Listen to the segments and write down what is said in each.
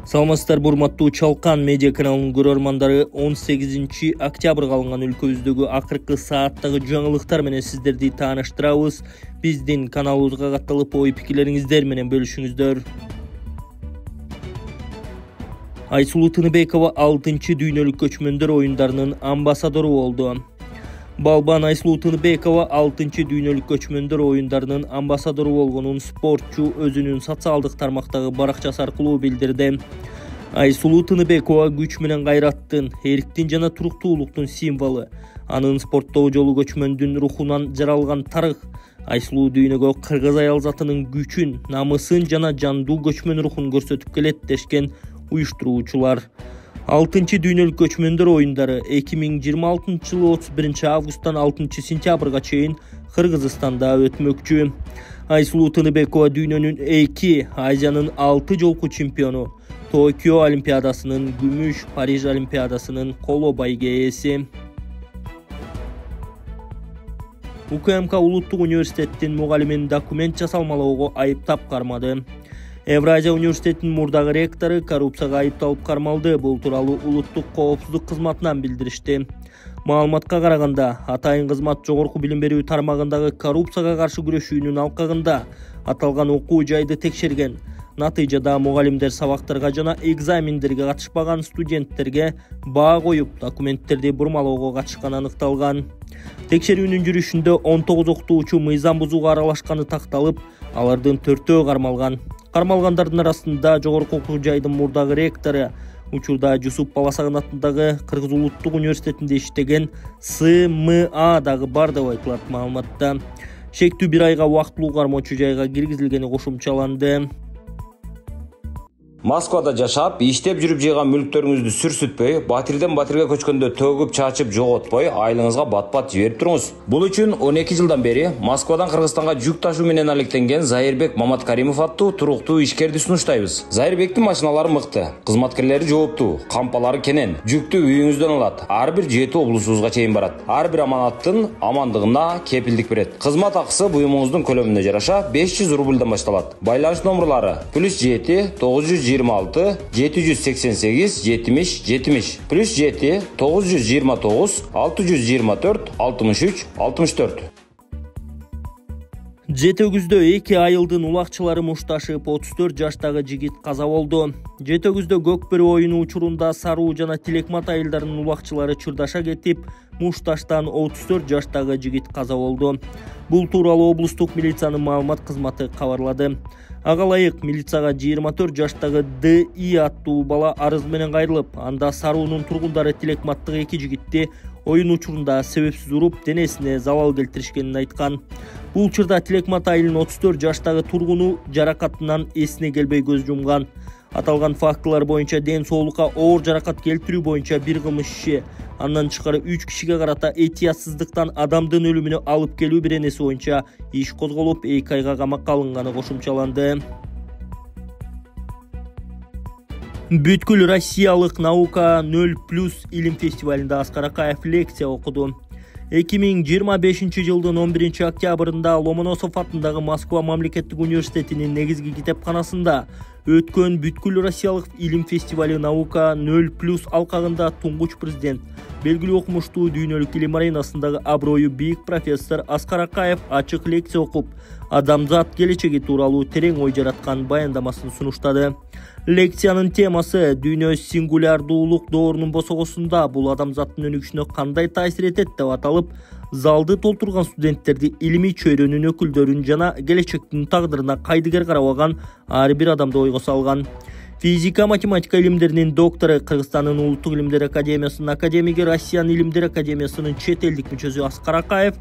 Саламатсыздар, урматтуу Чалкан медиа каналынын көрөрмандары. 18 октябрга алынган өлкөбүздөгү акыркы сааттагы жаңылыктар менен сиздерди тааныштырабыз. Биздин каналыбызга катталып, ой пикирлериңиздер менен бөлүшүңүздөр. Айсулуу Тыныбекова 6-дүйнөлүк көчмөндөр оюндарынын амбассадору болду. Балбан Айсулуу Тыныбекова 6-дүйнөлүк көчмөндөр оюндарынын амбассадору болгонун спортчу өзүнүн социалдык тармактагы баракчасы аркылуу билдирди. Айсулуу Тыныбекова күч менен кайраттын, эриктин жана туруктуулуктун символу. Анын спорттогу жолу көчмөндүн рухунан жаралган тарых. Айсулуу дүйнөгө кыргыз аял затынын күчүн, намысын жана жандуу көчмөн рухун көрсөтүп келет дешкен уюштуруучулар. 6-дүйнөлүк көчмөндөр оюндары 2026 жылы 31 августтан 6 сентябрга чейин Кыргызстанда өтмөкчү. Айсулуу Тыныбекова дүйнөнүн 2, Азиянын 6 жолку чемпиону, Токио олимпиадасынын күмүш, Париж олимпиадасынын коло байге ээси. УКМК Улуттук университеттин мугалимин документ жасалмалоого айыптап кармады. Евразия университетинин мурдагы ректору коррупцияга айыпталып кармалды. Бул тууралуу улуттук коопсуздук кызматынан билдиришти. Маалыматка караганда, атайын кызмат жогорку билим берүү тармагындагы коррупцияга каршы күрөшүүнүн алкагында аталган окуу жайды текшерген. Натыйжада мугалимдер сабактарга жана экзамендерге катышпаган студенттерге баа коюп, документтерди бурмалоого катышканы аныкталган. Текшерүүнүн жүрүшүндө 19 окутуучу мыйзам бузууга аралашканы такталып, алардын 4-өө кармалган. Кармалгандардын арасында жогорку окуу жайдын мурдагы ректору, учурда Жусуп Баласагын атындагы Кыргыз Улуттук университетинде иштеген СМА дагы бар деп айтылат маалыматта. Шектүү 1 айга убактылуу кармоочу жайга киргизилгени кошумчаланды. Москвада жашап, иштеп жүрүп жыйган мүлктөрүңүздү сүрсүтпөй, батирден батирге көчкөндө төгүп чачып жоготпой, айлыңызга бат-бат жиберип туруңуз. Бул үчүн 12 жылдан бери Москвадан Кыргызстанга жүк ташуу менен алектенген Зайырбек Маматкаримов аттуу туруктуу ишкерди сунуштайбыз. Зайырбектин машиналары мыкты, кызматкерлери жооптуу, кампалары кенен, жүктү үйүңүздөн алат. Ар бир 7 облусубузга чейин барат. Ар бир аманаттын амандыгына кепилдик берет. Кызмат акысы буюмуңуздун көлөмүнө жараша 500 рубльдан башталат. Байланыш номерлары +7 926 788 70 70 +7 929 624 63 64. Жетөгүздө 2 айылдын улакчылары мушташып, 34 жаштагы жигит каза болду. Жетөгүздө көкбөрү оюну учурунда Саруу жана Тилекмат айылдарынын улакчылары чырдаша кетип, мушташтан 34 жаштагы жигит каза болду. Бул тууралуу облустук милициянын маалымат кызматы кабарлады. Ага ылайык милицияга 24 жаштагы ДИ аттуу бала арыз менен кайрылып, анда Саруунун тургундары Тилекматтык 2 жигитти оюн учурунда себепсиз уруп, денесине залал келтиришкенин айткан. Бул учурда Тилекмат айылынын 34 жаштагы тургуну жаракатынан эсине келбей көз жумган. Аталган фактылар боюнча ден соолукка оор жаракат келтирүү боюнча 1 кылмыш иши, андан тышкары 3 кишиге карата этиятсыздыктан адамдын өлүмүнө алып келүү беренеси боюнча иш козголуп, 2 айга камакка алынганы кошумчаланды. Бүткүл Россиялык наука 0+ илим фестивалында Аскар Акаев лекция окуду. 2025 жылдын 11 октябрында Ломоносов атындагы Москва мамлекеттик университетинин негизги китепканасында өткөн Бүткүл Россиялык илим фестивали наука 0+ алкагында туңгуч президент, белгилүү окумуштуу дүйнөлүк илим аренасындагы аброю бийик профессор Аскар Акаев ачык лекция окуп, адамзат келечеги тууралуу терең ой жараткан баяндамасын сунуштады. Лекциянын темасы дүйнө сингулярдуулук доорунун босогосунда бул адамзаттын өнүгүшүнө кандай таасир этет деп аталып, залды толтурган студенттерди илимий чөйрөнүн өкүлдөрүн жана келечектин тагдырына кайдыгер карабаган ар бир адамды ойго салган. Физика, математика илимдеринин доктору, Кыргызстандын Улуттук илимдер академиясынын академиги, Россиянын илимдер академиясынын чет элдик мүчөсү Аскар Акаев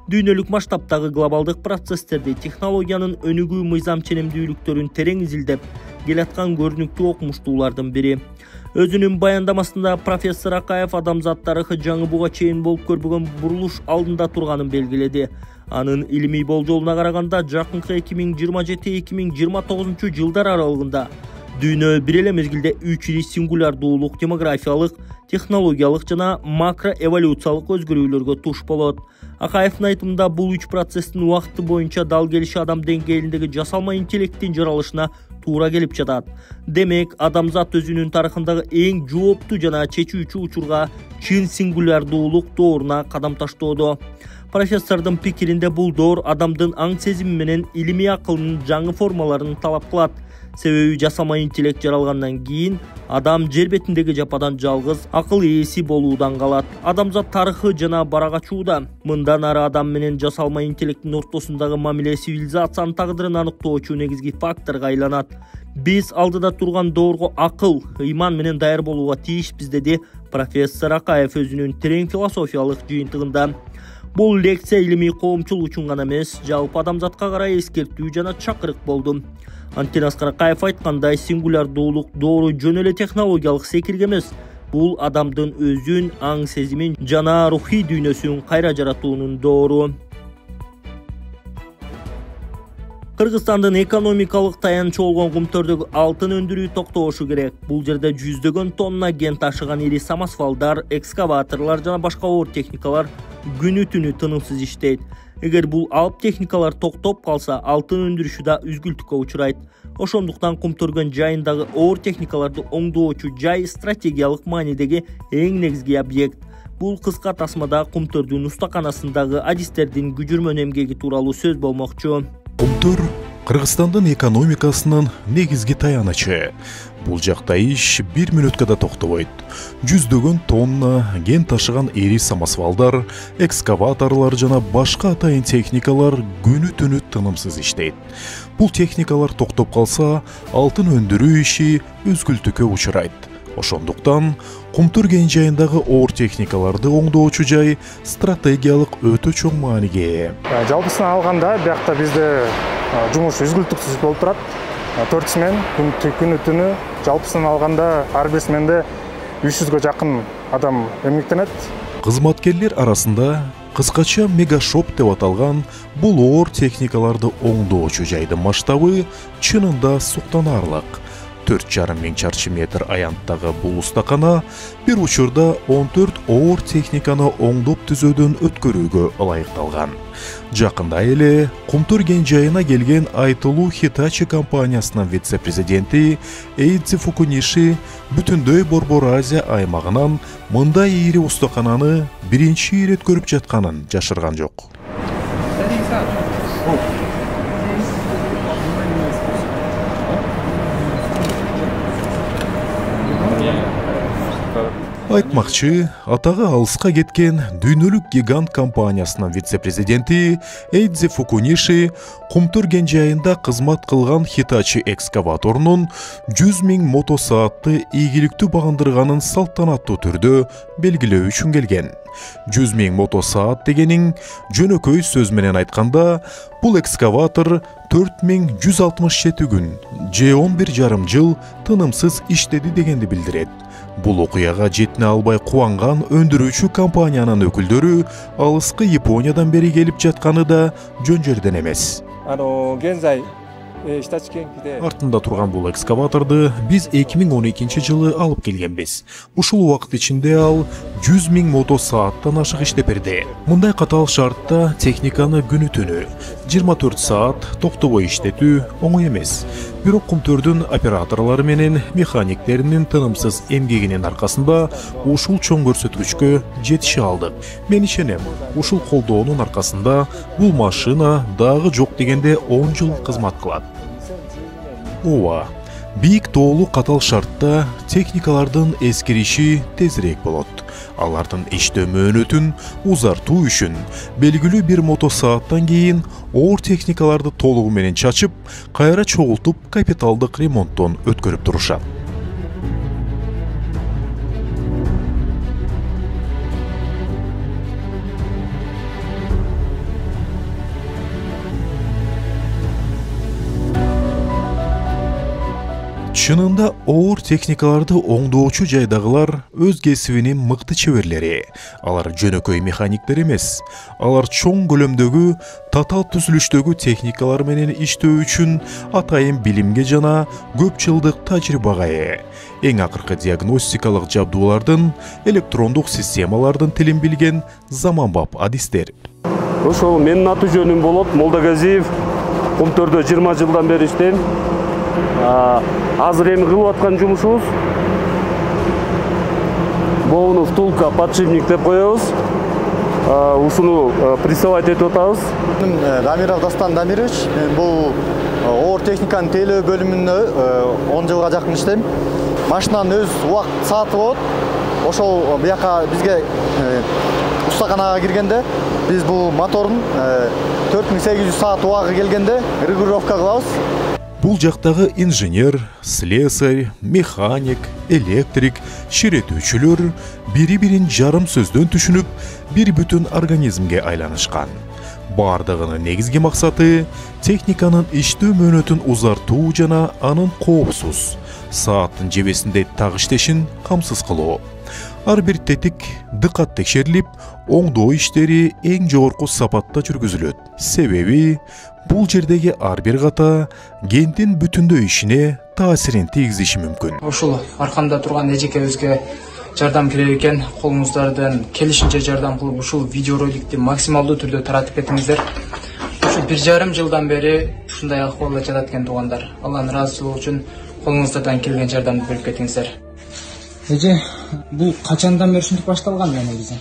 дүйнөлүк масштабтагы глобалдык процесстерди, технологиянын өнүгүү мыйзам ченемдүүлүктөрүн терең изилдеп келаткан көрүнүктүү окумуштуулардын бири. Өзүнүн баяндамасында профессор Акаев адамзат тарыхы жаңы буга чейин болуп көрбөгөн бурулуш алдында турганын белгиледи. Анын илимий болжолуна караганда жакынкы 2027-2029 жылдар аралыгында дүйнө бир эле мезгилде 3 сингулярдуулук, демографиялык, технологиялык жана макроэволюциялык өзгөрүүлөргө туш болот. Акаевдин айтымында бул 3 процесстин убакыты боюнча дал келиши адам деңгээлиндеги жасалма интеллекттин жаралышына туура келип жатат. Демек, адамзат өзүнүн тарыхындагы эң жооптуу жана чечүүчү учурга чын сингулярдуулук дооруна кадам таштоодо. Профессордун пикиринде бул доор адамдын аң сезими менен илимий акылынын жаңы формаларын талап кылат. Себеби жасалма интеллект жаралгандан кийин адам жер бетиндеги жападан жалгыз акыл ээси болуудан калат. Адамзат тарыхы жана бара качууда. Мындан ары адам менен жасалма интеллекттин ортосундагы мамиле цивилизациянын тагдырын аныктоочу негизги факторго айланат. Биз алдыда турган доорго акыл, ыйман менен даяр болууга тийишпиз, деди профессор Акаев өзүнүн терең философиялык жыйынтыгында. Бул лекция илимий коомчулук үчүн гана эмес, жалпы адамзатка карай эскертүү жана чакырык болду. Антен Акаев айткандай, сингулярдуулук доору жөн эле технологиялык секирге эмес. Бул адамдын өзүн, аң сезимин жана рухий дүйнөсүн кайра жаратуунун доору. Кыргызстандын экономикалык таянычы болгон Кумтөрдөгү алтын өндүрүү токтошу керек. Бул жерде жүздөгөн тонна ген ташыган ири самосвалдар, экскаваторлор жана башка оор техникалар күнү түнү тынымсыз иштейт. Эгер бул алып техникалар токтоп калса, алтын өндүрүшү да үзгүлтүккө учурайт. Ошондуктан Кумтөргөн жайындагы оор техникаларды оңдоочу жай стратегиялык маанидеги эң негизги объект. Бул кыска тасмада Кумтөрдүн устаканасындагы адистердин күжүрмөн эмгеги тууралуу сөз болмокчу. Кумтөр Кыргызстандын экономикасынын негизги таянычы. Бул жакта иш 1 мүнөткө да токтобойт. Жүздөгөн тонна ген ташыган эри самосвалдар, экскаваторлор жана башка атайын техникалар күнү түнү тынымсыз иштейт. Бул техникалар токтоп калса, алтын өндүрүү иши үзгүлтүккө учурайт. Ошондуктан Кумтөр кен жайындагы оор техникаларды оңдоочу жай стратегиялык өтө чоң мааниге ээ. Жалпысын алганда биякта бизде жумуш үзгүлтүксүз болуп турат. 4 смен күнү түнү жалпысын алганда ар бир сменде 300гө жакын адам эмгектенет. Кызматкерлер арасында кыскача мегашоп деп аталган бул оор техникаларды оңдоочу жайдын масштабы чынында суктанаарлык. 4,5 мың чарчы метр аянттагы бул устакана бир учурда 14 оор техниканы оңдоп түзөөдөн өткөрүүгө ылайыкталган. Жакында эле Кумтөр кен жайына келген айтылуу Hitachi компаниясынын вице-президенти Эйдзи Фукуниши бүтүндөй Борбор Азия аймагынан мындай ири устакананы биринчи ирет көрүп жатканын жашырган жок. Айтмакчы, атагы алыска кеткен дүйнөлүк гигант компаниясынын вице-президенти Эйдзи Фукуниши Кумтөр кен жайында кызмат кылган Hitachi экскаваторунун 100 000 мотосаатты ийгиликтүү багындырганын салтанаттуу түрдө белгилөө үчүн келген. 100 000 мотосаат дегенин жөнөкөй сөз менен айтканда, бул экскаватор 4167 күн, же 11,5 жыл тынымсыз иштеди дегенди билдирет. Бул окуяга жетине албай кубанган өндүрүүчү компаниянын өкүлдөрү алыскы Япониядан бери келип жатканы да жөн жерден эмес. Артында турган бул экскаваторду биз 2012 жылы алып келгенбиз. Ушул убакыт ичинде ал 100 000 мотосааттан ашык иштеп берди. Мындай катаал шартта техниканы күнү түнү 24 саат токтобой иштетүү оңой эмес. Бирок Кумтөрдүн операторлору менен механиктеринин тынымсыз эмгегинин аркасында ушул чоң көрсөткүчкө жетише алдык. Мен ишенем, ушул колдоонун аркасында бул машина дагы жок дегенде 10 жыл кызмат кылат. Ооба, бийик тоолуу катаал шартта техникалардын эскириши тезирээк болот. Алардын иштөө мөөнөтүн узартуу үчүн белгилүү бир мотосааттан кийин оор техникаларды толугу менен чачып, кайра чогултуп капиталдык ремонттон өткөрүп турушат. Чынында оор техникаларды оңдоочу жайдагылар өз кесибинин мыкты чеберлери. Алар жөнөкөй механиктер эмес. Алар чоң көлөмдөгү, татаал түзүлүштөгү техникалар менен иштөө үчүн атайын билимге жана көп жылдык тажрыйбага ээ. Эң акыркы диагностикалык жабдуулардын, электрондук системалардын тилин билген заманбап адистер. Ошол менин аты жөнүм болот Молдагазиев. Кумтөрдө 20 жылдан бери иштейм. Азыр эми кылып аткан жумушубуз бууну втулка подшипник деп коебуз. Ушуну прессовать этип атабыз. Дамиров Дастан Дамирович, бул оор техниканын тейлөө бөлүмүндө 10 жылга жакын иштейм. Машинанын өз убакыт сааты болот. Ошол бияка бизге устаканага киргенде биз бул мотордун 4800 саат убагы келгенде регулировка кылабыз. Бул жактагы инженер, слесарь, механик, электрик, ширетүүчүлөр бири-бирин жарым сөздөн түшүнүп, бир бүтүн организмге айланышкан. Бардыгынын негизги максаты техниканын иштөө мөөнөтүн узартуу жана анын коопсуз, сааттын жебесинде так иштешин камсыз кылуу. Ар бир тетик дыкат текшерилип, оңдоо иштери эң жогорку сапатта жүргүзүлөт. Себеби бул жердеги ар бир ката кенттин бүтүндөй ишине таасирин тийгизиши мүмкүн. Ушул арканда турган эжекебизге жардам керек экен. Колуңуздардан келишинче жардам кылып ушул видеороликти максималдуу түрдө таратып кетиңиздер. Ушу 1,5 жылдан бери ушундай акыбалда жатат экен туугандар. Алланын ыраазычылыгы үчүн колуңуздардан келген жардамды берип кетиңиздер. Эже, бул качандан бери ушинтип башталган негизи?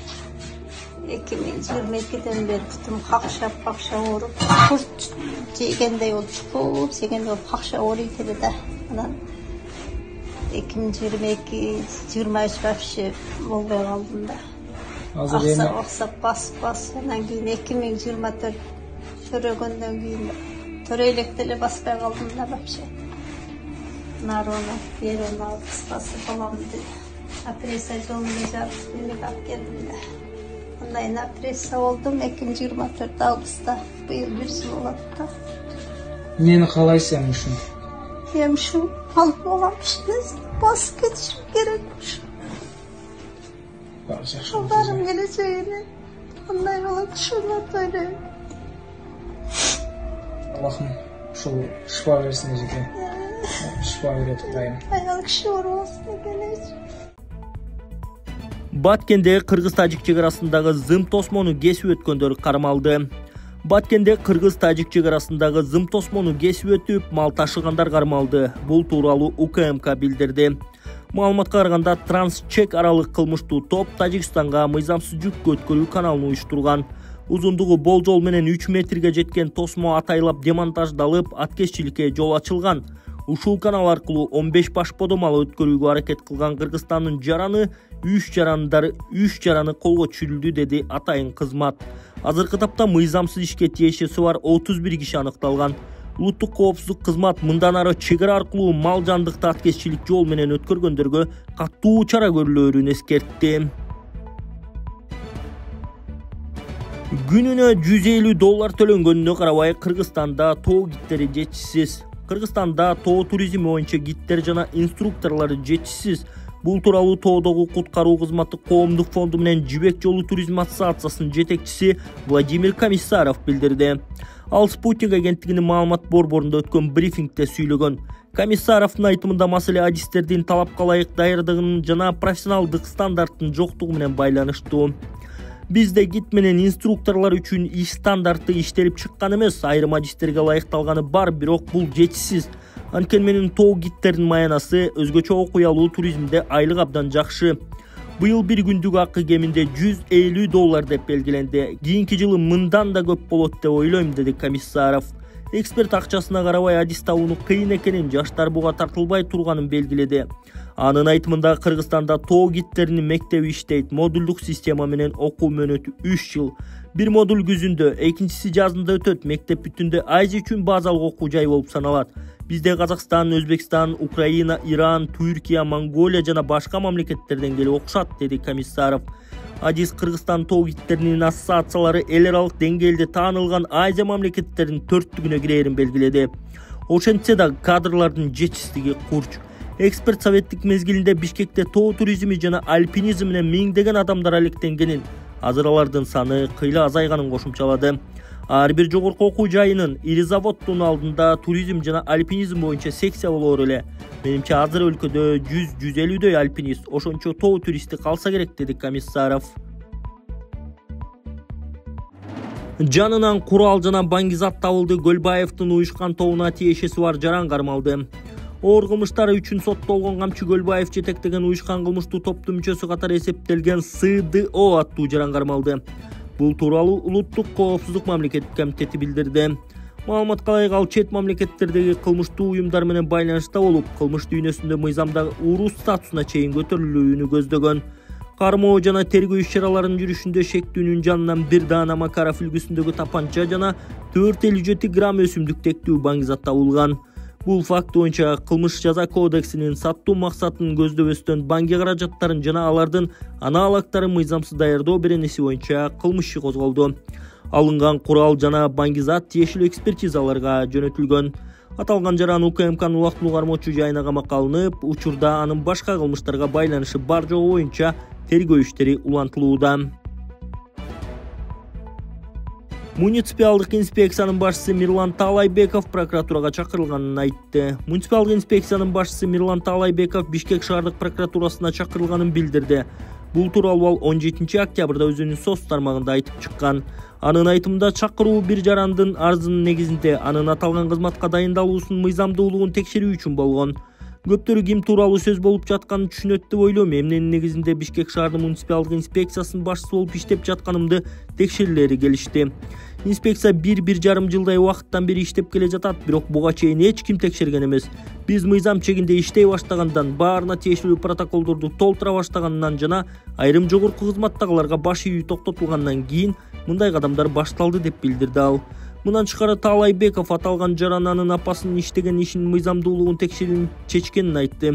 2022'den beri tutum kakşa olup, kurt jegендей olup, çok jegендей olup kakşa olup tebede. 2022-23 вообще olmaya kaldım da. Aksap bas. Ondan keyin 2024 törögönden keyin töreylekleri basmaya kaldım da вообще. Narona, yerona, kıskası falan dedi. Apresa yolunu jarıp beni kap geldim de. Ondan apresa oldum 2024 Ağustos'ta. Bu yıl 1 yıl oldu da. Neni kalaysan uşun? Hem şu alıp olamışsınız. Basıp geçişim gerekmiş. Onların geleceğini. Ondan yola düşünmek öyle. Allah'ım şu şifa versin Ece'ye. Şifa veriyor tutayım. Ayağlık kişi olmasın geleceğim. Баткенде Кыргыз-Тажик чек арасындагы зым тосмону кесип өткөндөр кармалды. Баткенде Кыргыз-Тажик чек арасындагы зым тосмону кесип өтүп, мал ташыгандар кармалды. Бул тууралуу УКМК билдирди. Маалыматка караганда Транс-Чек аралык кылмыштуу топ Тажикстанга мыйзамсыз жүк өткөрүү каналын уюштурган. Узундугу болжол менен 3 метрге жеткен тосмо атайлап демонтаждалып, аткезчиликке жол ачылган. Ушул канал аркылуу 15 башбодо мал өткөрүүгө аракет кылган Кыргызстандын жараны 3 жараны колго түшүрүлдү, деди атайын кызмат. Азыркы тапта мыйзамсыз ишке тиешеси бар 31 киши аныкталган. Улуттук коопсуздук кызмат мындан ары чек ара аркылуу мал жандыкты аткезчилик жол менен өткөргөндөргө катуу чара көрүлөөрүн эскертти. Күнүнө $150 төлөнгөнүнө карабай Кыргызстанда тоо гиттери жетишсиз. Кыргызстанда тоо туризми боюнча гиттер жана инструкторлор жетишсиз. Бул тууралуу тоодогу куткаруу кызматы коомдук фонду менен Жибек жолу туризм ассоциациясынын жетекчиси Владимир Комиссаров билдирди. Ал Спутник агенттигинин маалымат борборунда өткөн брифингде сүйлөгөн. Комиссаровдун айтымында маселе адистердин талапка ылайык даярдыгынын жана профессионалдык стандарттын жоктугу менен байланыштуу. Бизде гид менен инструкторлор үчүн иш стандарты иштелип чыккан эмес, айрым адистерге ылайыкталганы бар, бирок бул жетишсиз. Анткени менин тоо гидтердин маянасы өзгөчө окуялуу туризмде айлык абдан жакшы. Быйыл бир күндүк акы кеминде $150 деп белгиленди. Кийинки жылы мындан да көп болот деп ойлойм, деди Комиссаров. Эксперт акчасына карабай адис табууну кыйын экенин, жаштар буга тартылбай турганын белгиледи. Анын айтымында Кыргызстанда тоо гидтеринин мектеби иштейт. Модулдук система менен окуу мөөнөтү 3 жыл. Бир модуль күзүндө, экинчиси жазында өтөт. Мектеп бүтүндө айзы үчүн базалык окуу жай болуп саналат. Бизде Казакстан, Өзбекстан, Украина, Иран, Түркия, Монголия жана башка мамлекеттерден келип окушат, деди Комиссаров. Адис Кыргызстан тоо гидтеринин ассоциациялары эл аралык деңгээлде таанылган Азия мамлекеттеринин 4-түгүнө кирээрин белгиледи. Ошентсе да кадрлардын жетишсиздиги курч. Эксперт советтик мезгилинде Бишкекте тоо туризми жана альпинизм менен миңдеген адамдар алектенгенин, азыр алардын саны кыйла азайганын кошумчалады. Ар бир жогорку окуу жайынын ири заводдун алдында туризм жана альпинизм боюнча секция болоор эле. Менимче азыр өлкөдө 100-150дөй альпинист, ошончо тоо туристи калса керек, деди Комиссаров. Жанынан курал жана баңгизат табылды. Көлбаевдин уюшкан тобуна тиешеси бар жаран кармалды. Оор кылмыштары үчүн соттолгон Камчы Көлбаев жетектеген уюшкан кылмыштуу топтун мүчөсү катары эсептелген СДО аттуу жаран кармалды. Бул тууралуу Улуттук коопсуздук мамлекеттик комитети билдирди. Маалыматка ылайык ал чет мамлекеттердеги кылмыштуу уюмдар менен байланышта болуп, кылмыш дүйнөсүндө мыйзамдагы урус статусуна чейин көтөрүлүүнү көздөгөн. Кармоо жана тергөө иш-чараларынын жүрүшүндө шектүүнүн жанынан 1 даана Макаров үлгүсүндөгү тапанча жана 457 грамм өсүмдүк тектүү баңгизат табылган. Бул факт боюнча кылмыш жаза кодексинин саттуу максатын көздөбөстөн банги каражаттарын жана алардын анаалогдорун мыйзамсыз даярдоо беренеси боюнча кылмыш иши козголду. Алынган курал жана баңгизат тиешелүү экспертизаларга жөнөтүлгөн. Аталган жаран УКМКнын убактылуу кармоочу жайына камакка алынып, учурда анын башка кылмыштарга байланышы бар жогу боюнча тергөө иштери улантылууда. Муниципалдык инспекциянын башчысы Мирлан Таалайбеков прокуратурага чакырылганын айтты. Муниципалдык инспекциянын башчысы Мирлан Таалайбеков Бишкек шаардык прокуратурасына чакырылганын билдирди. Бул тууралуу ал 17 октябрда өзүнүн соц тармагында айтып чыккан. Анын айтымында чакыруу бир жарандын арызынын негизинде анын аталган кызматка дайындалуусунун мыйзамдуулугун текшерүү үчүн болгон. Көптөрү ким тууралуу сөз болуп жатканын түшүнөт деп ойлойм. Эмненин негизинде Бишкек шаардык муниципалдык инспекциясынын башчысы болуп иштеп жатканымды текшерүүлери келишти. Инспекция 1,5 жылдай убакыттан бери иштеп келе жатат, бирок буга чейин эч ким текшерген эмес. Биз мыйзам чегинде иштей баштагандан, баарына тиешелүү протоколдорду толтура баштагандан жана айрым жогорку кызматтагыларга баш ийүү токтотулгандан кийин мындай кадамдар башталды деп билдирди ал. Мындан тышкары Таалайбеков аталган жаран анын апасынын иштеген ишинин мыйзамдуулугун текшерүүнү чечкенин айтты.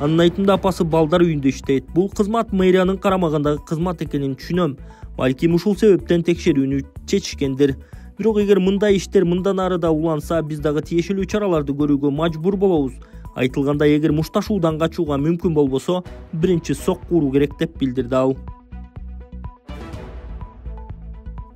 Анын айтымында апасы балдар үйүндө иштейт. Бул кызмат мэриянын карамагындагы кызмат экенин түшүнөм. Балким ушул себептен текшерүүнү чечишкендир. Бирок эгер мындай иштер мындан ары да уланса, биз дагы тиешелүү чараларды көрүүгө мажбур болобуз. Айтылгандай, эгер мушташуудан качууга мүмкүн болбосо, биринчи сокку уруу керек деп билдирди ал.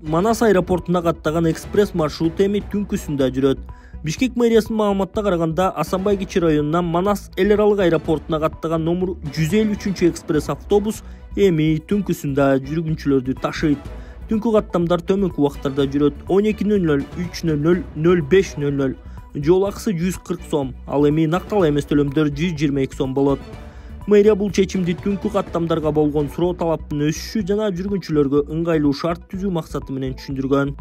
Манас аэропортуна каттаган экспресс маршрут эми түнкүсүндө жүрөт. Бишкек мэриясынын маалыматына караганда, Асанбай Кичи районунан Манас эл аралык аэропортуна каттаган номер 153 экспресс автобус эми түнкүсүндө жүргүнчүлөрдү ташыйт. Түнкү каттамдар төмөнкү убактарда жүрөт: 12:00, 3:00, 05:00. Жол акысы 140 сом, ал эми накталуу эмес төлөмдөр 122 сом болот. Мэрия бул чечимди түнкү каттамдарга болгон суроо талаптын өсүшү жана жүргүнчүлөргө ыңгайлуу шарт түзүү максаты менен түшүндүргөн.